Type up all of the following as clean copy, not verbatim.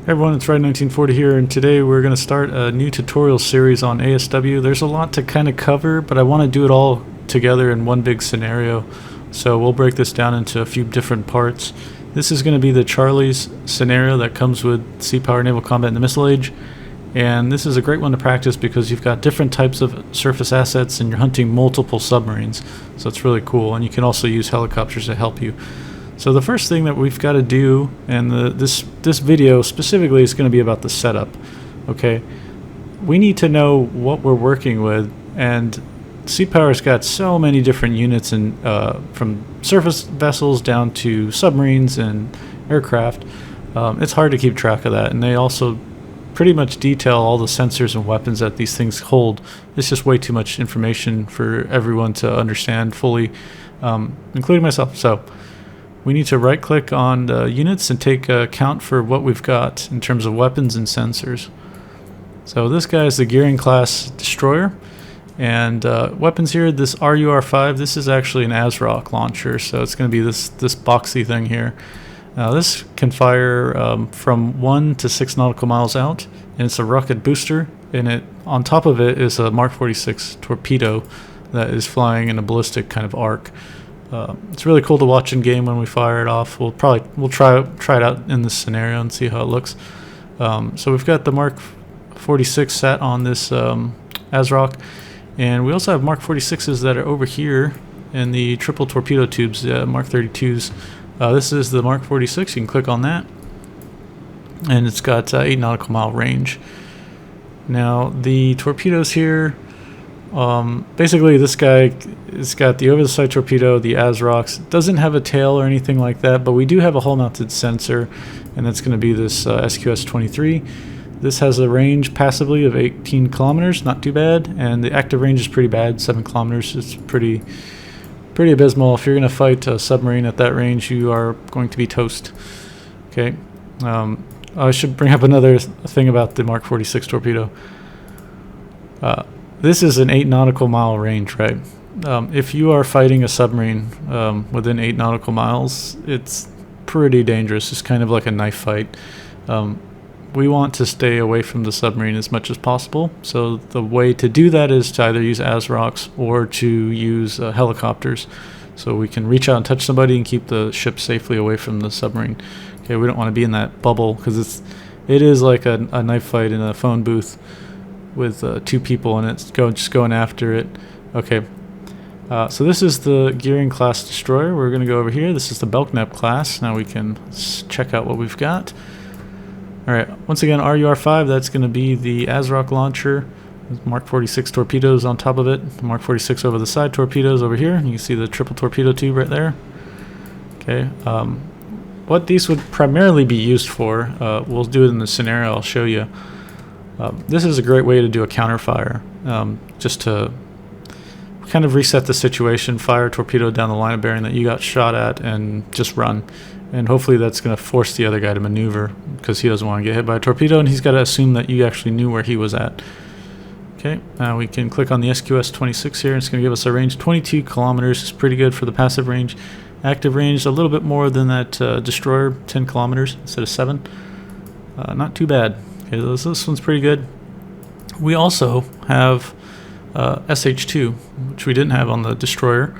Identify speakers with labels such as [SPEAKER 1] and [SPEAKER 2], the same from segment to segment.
[SPEAKER 1] Hey everyone, it's Ride1940 here, and today we're going to start a new tutorial series on ASW. There's a lot to kind of cover, but I want to do it all together in one big scenario. So we'll break this down into a few different parts. This is going to be the Charlie's scenario that comes with Sea Power Naval Combat in the Missile Age. And this is a great one to practice because you've got different types of surface assets and you're hunting multiple submarines. So it's really cool, and you can also use helicopters to help you. So the first thing that we've got to do, and this video specifically is going to be about the setup, okay? We need to know what we're working with, and Sea Power's got so many different units, and from surface vessels down to submarines and aircraft. It's hard to keep track of that, and they also pretty much detail all the sensors and weapons that these things hold. It's just way too much information for everyone to understand fully, including myself. So we need to right click on the units and take account for what we've got in terms of weapons and sensors. So this guy is the Gearing class destroyer, and weapons here, this RUR-5, this is actually an ASROC launcher, so it's going to be this boxy thing here. Now this can fire from 1 to 6 nautical miles out, and it's a rocket booster, and on top of it is a Mark 46 torpedo that is flying in a ballistic kind of arc. It's really cool to watch in game when we fire it off. We'll try it out in this scenario and see how it looks. So we've got the Mark 46 sat on this ASROC, and we also have Mark 46s that are over here in the triple torpedo tubes, Mark 32s. This is the Mark 46. You can click on that, and it's got 8 nautical mile range. Now the torpedoes here. Basically this guy has got the over-the-side torpedo, the ASROCs. Doesn't have a tail or anything like that, but we do have a hull-mounted sensor, and that's going to be this SQS-23. This has a range passively of 18 kilometers, not too bad, and the active range is pretty bad, 7 kilometers. It's pretty abysmal. If you're going to fight a submarine at that range, you are going to be toast. Okay. I should bring up another thing about the Mark 46 torpedo. This is an 8 nautical mile range, right? If you are fighting a submarine within 8 nautical miles, it's pretty dangerous. It's kind of like a knife fight. We want to stay away from the submarine as much as possible. So the way to do that is to either use ASROCs or to use helicopters. So we can reach out and touch somebody and keep the ship safely away from the submarine. Okay, we don't want to be in that bubble because it is like a knife fight in a phone booth with 2 people, and it's just going after it. Okay, so this is the Gearing class destroyer. We're going to go over here. This is the Belknap class. Now we can check out what we've got. Alright, once again, RUR-5, that's going to be the ASROC launcher with Mark 46 torpedoes on top of it. Mark 46 over the side torpedoes over here. You can see the triple torpedo tube right there. Okay, what these would primarily be used for, we'll do it in the scenario I'll show you. This is a great way to do a counterfire, just to kind of reset the situation, fire a torpedo down the line of bearing that you got shot at, and just run. And hopefully that's going to force the other guy to maneuver because he doesn't want to get hit by a torpedo, and he's got to assume that you actually knew where he was at. Okay, now we can click on the SQS-26 here, and it's going to give us a range 22 kilometers. It's pretty good for the passive range. Active range, a little bit more than that destroyer, 10 kilometers instead of 7. Not too bad. Okay, this one's pretty good. We also have SH2, which we didn't have on the destroyer.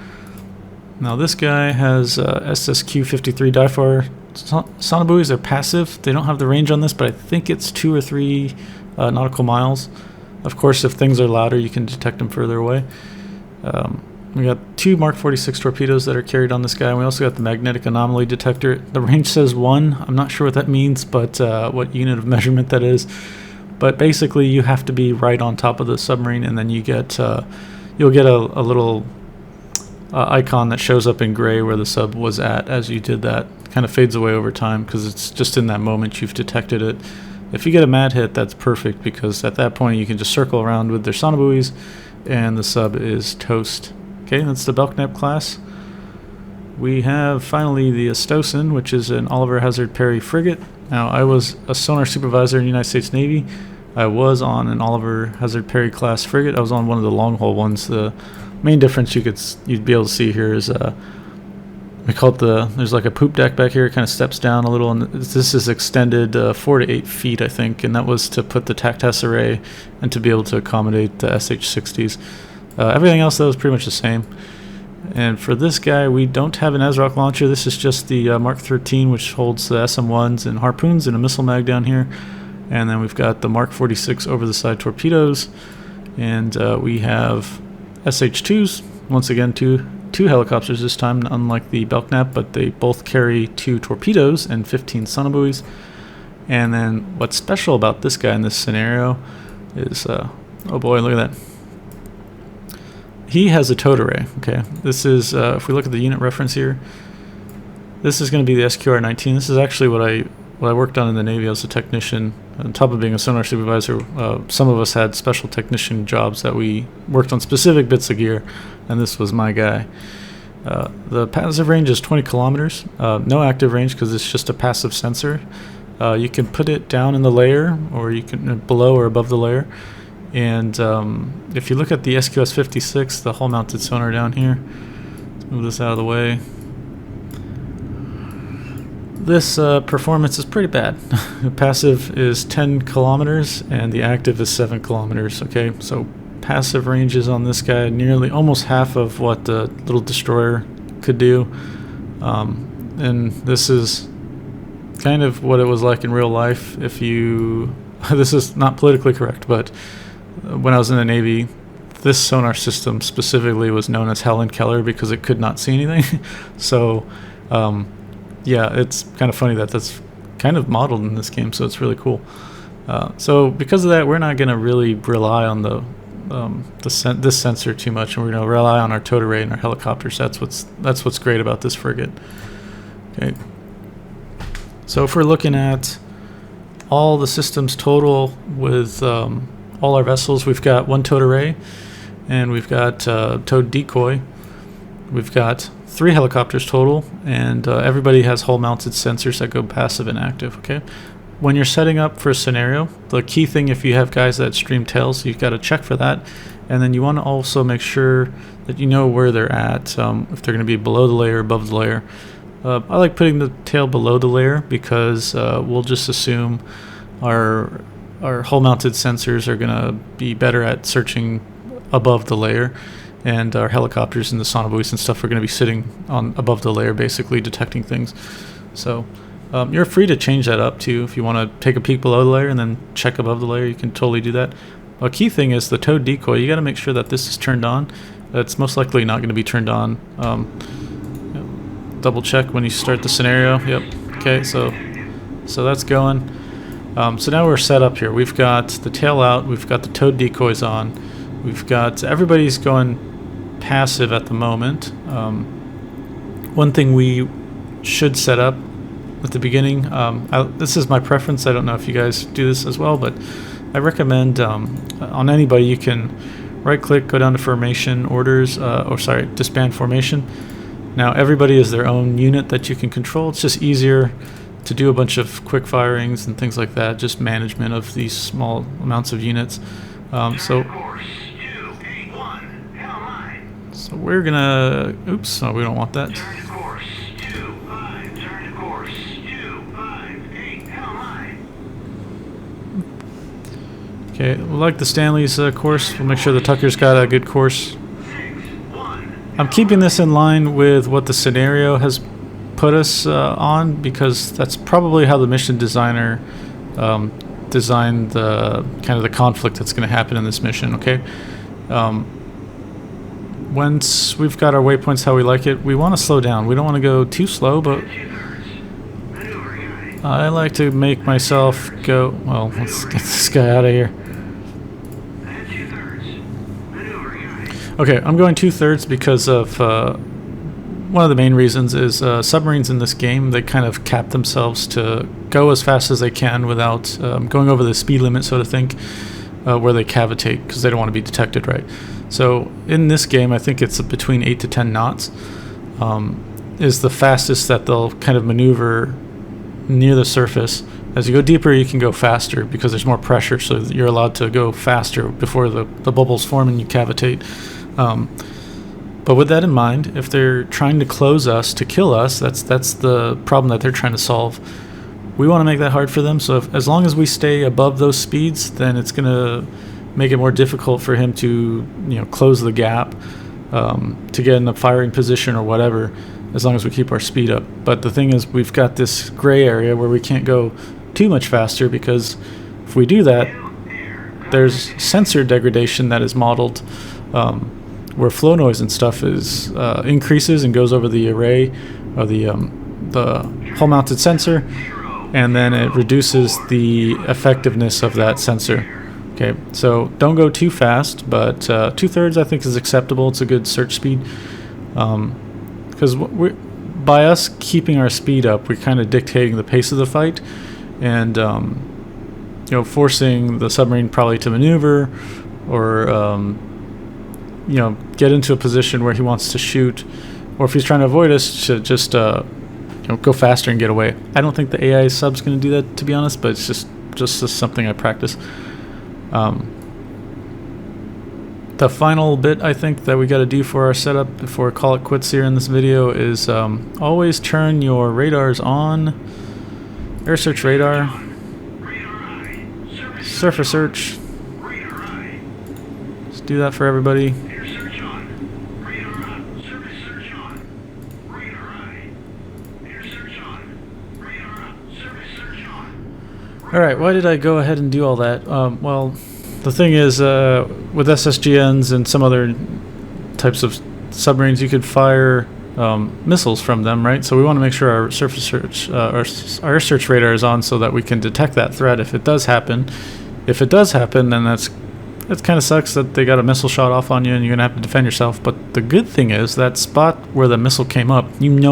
[SPEAKER 1] Now this guy has SSQ-53 dive-fire sonobuoys. They're passive. They don't have the range on this, but I think it's 2 or 3 nautical miles. Of course, if things are louder, you can detect them further away. We got 2 Mark 46 torpedoes that are carried on this guy. We also got the magnetic anomaly detector. The range says 1. I'm not sure what that means, but what unit of measurement that is. But basically, you have to be right on top of the submarine, and then you get you'll get a little icon that shows up in gray where the sub was at as you did that. Kind of fades away over time because it's just in that moment you've detected it. If you get a mad hit, that's perfect because at that point you can just circle around with their sonobuoys, and the sub is toast. Okay, that's the Belknap class. We have finally the Stossen, which is an Oliver Hazard Perry frigate. Now, I was a Sonar Supervisor in the United States Navy. I was on an Oliver Hazard Perry class frigate. I was on one of the long haul ones. The main difference you'd be able to see here is we call it there's like a poop deck back here. It kind of steps down a little, and this is extended 4 to 8 feet, I think, and that was to put the TACTAS array and to be able to accommodate the SH-60s. Everything else, though, is pretty much the same. And for this guy, we don't have an ASROC launcher. This is just the Mark 13, which holds the SM-1s and harpoons and a missile mag down here. And then we've got the Mark 46 over-the-side torpedoes. And we have SH-2s, once again, two helicopters this time, unlike the Belknap, but they both carry 2 torpedoes and 15 sonobuoys. And then what's special about this guy in this scenario is, oh boy, look at that. He has a towed array. Okay, this is, if we look at the unit reference here, this is going to be the SQR-19. This is actually what I worked on in the Navy as a technician. On top of being a sonar supervisor, some of us had special technician jobs that we worked on specific bits of gear, and this was my guy. The passive range is 20 kilometers. No active range because it's just a passive sensor. You can put it down in the layer, or you can below or above the layer. And if you look at the SQS-56, the hull-mounted sonar down here, let's move this out of the way. This performance is pretty bad. The passive is 10 kilometers and the active is 7 kilometers. Okay, so passive ranges on this guy nearly almost half of what the little destroyer could do. And this is kind of what it was like in real life. If you, this is not politically correct, but when I was in the Navy, this sonar system specifically was known as Helen Keller because it could not see anything. So yeah, it's kind of funny that that's kind of modeled in this game, so it's really cool. So because of that, we're not going to really rely on this sensor too much, and we're going to rely on our towed array and our helicopters. That's what's great about this frigate. Okay. So if we're looking at all the systems total with all our vessels, we've got 1 towed array, and we've got towed decoy. We've got 3 helicopters total, and everybody has hull-mounted sensors that go passive and active. Okay. When you're setting up for a scenario, the key thing, if you have guys that stream tails, you've got to check for that, and then you want to also make sure that you know where they're at, if they're going to be below the layer, above the layer. I like putting the tail below the layer because we'll just assume our hull-mounted sensors are going to be better at searching above the layer, and our helicopters and the sonobuoys and stuff are going to be sitting on above the layer, basically detecting things. So you're free to change that up too. If you want to take a peek below the layer and then check above the layer, you can totally do that. A key thing is the towed decoy. You got to make sure that this is turned on. It's most likely not going to be turned on. Double check when you start the scenario. Yep. Okay, so that's going. So now we're set up here. We've got the tail out. We've got the towed decoys on. We've got everybody's going passive at the moment. One thing we should set up at the beginning, this is my preference. I don't know if you guys do this as well, but I recommend on anybody you can right-click, go down to formation orders, disband formation. Now everybody is their own unit that you can control. It's just easier to do a bunch of quick firings and things like that, just management of these small amounts of units. So we're gonna, oops, no, we don't want that. Okay, we'll like the Stanley's course. We'll make sure the Tucker's got a good course. I'm keeping this in line with what the scenario has put us on, because that's probably how the mission designer designed the kind of the conflict that's going to happen in this mission. Okay. Once we've got our waypoints how we like it, we want to slow down. We don't want to go too slow, but I like to make myself go, well, let's get this guy out of here. Okay, I'm going 2/3 because of one of the main reasons is submarines in this game, they kind of cap themselves to go as fast as they can without going over the speed limit, so to think, where they cavitate because they don't want to be detected, right? So in this game, I think it's between 8 to 10 knots is the fastest that they'll kind of maneuver near the surface. As you go deeper, you can go faster because there's more pressure, so you're allowed to go faster before the bubbles form and you cavitate. But with that in mind, if they're trying to close us to kill us, that's the problem that they're trying to solve. We want to make that hard for them. So as long as we stay above those speeds, then it's going to make it more difficult for him to close the gap, to get in the firing position or whatever, as long as we keep our speed up. But the thing is, we've got this gray area where we can't go too much faster, because if we do that, there's sensor degradation that is modeled, where flow noise and stuff is increases and goes over the array or the hull mounted sensor, and then it reduces the effectiveness of that sensor. Okay, so don't go too fast, but 2/3 I think is acceptable. It's a good search speed, because by us keeping our speed up, we're kind of dictating the pace of the fight, and forcing the submarine probably to maneuver, or get into a position where he wants to shoot, or if he's trying to avoid us, to just go faster and get away. I don't think the AI sub's going to do that, to be honest, but it's just something I practice. The final bit I think that we got to do for our setup before I call it quits here in this video is always turn your radars on. Air search radar, surface search. Let's do that for everybody. Alright, why did I go ahead and do all that? Well, the thing is, with SSGNs and some other types of submarines, you could fire missiles from them, right? So we want to make sure our surface search, our air search radar is on, so that we can detect that threat if it does happen. If it does happen, then that kind of sucks that they got a missile shot off on you and you're gonna have to defend yourself. But the good thing is, that spot where the missile came up,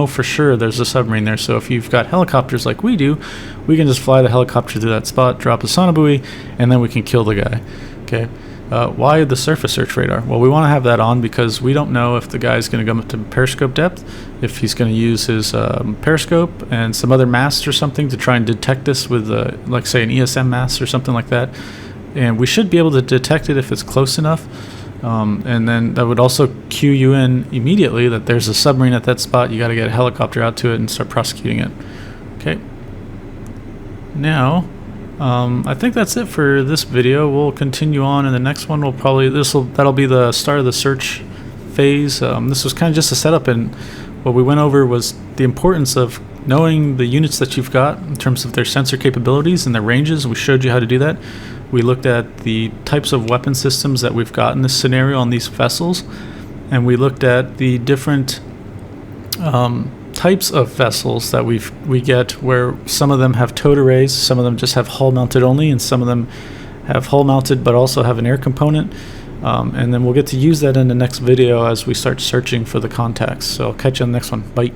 [SPEAKER 1] for sure there's a submarine there. So if you've got helicopters like we do, we can just fly the helicopter to that spot, drop a sonobuoy, and then we can kill the guy. Okay. Why the surface search radar? Well, we want to have that on because we don't know if the guy's going to come up to periscope depth, if he's going to use his periscope and some other masts or something to try and detect us with, like say, an ESM mast or something like that. And we should be able to detect it if it's close enough. And then that would also cue you in immediately that there's a submarine at that spot. You got to get a helicopter out to it and start prosecuting it. Okay. Now, I think that's it for this video. We'll continue on in the next one. That'll be the start of the search phase. This was kind of just a setup, and what we went over was the importance of knowing the units that you've got in terms of their sensor capabilities and their ranges. We showed you how to do that. We looked at the types of weapon systems that we've got in this scenario on these vessels, and we looked at the different types of vessels that we get, where some of them have towed arrays, some of them just have hull mounted only, and some of them have hull mounted but also have an air component. And then we'll get to use that in the next video as we start searching for the contacts. So I'll catch you on the next one. Bye.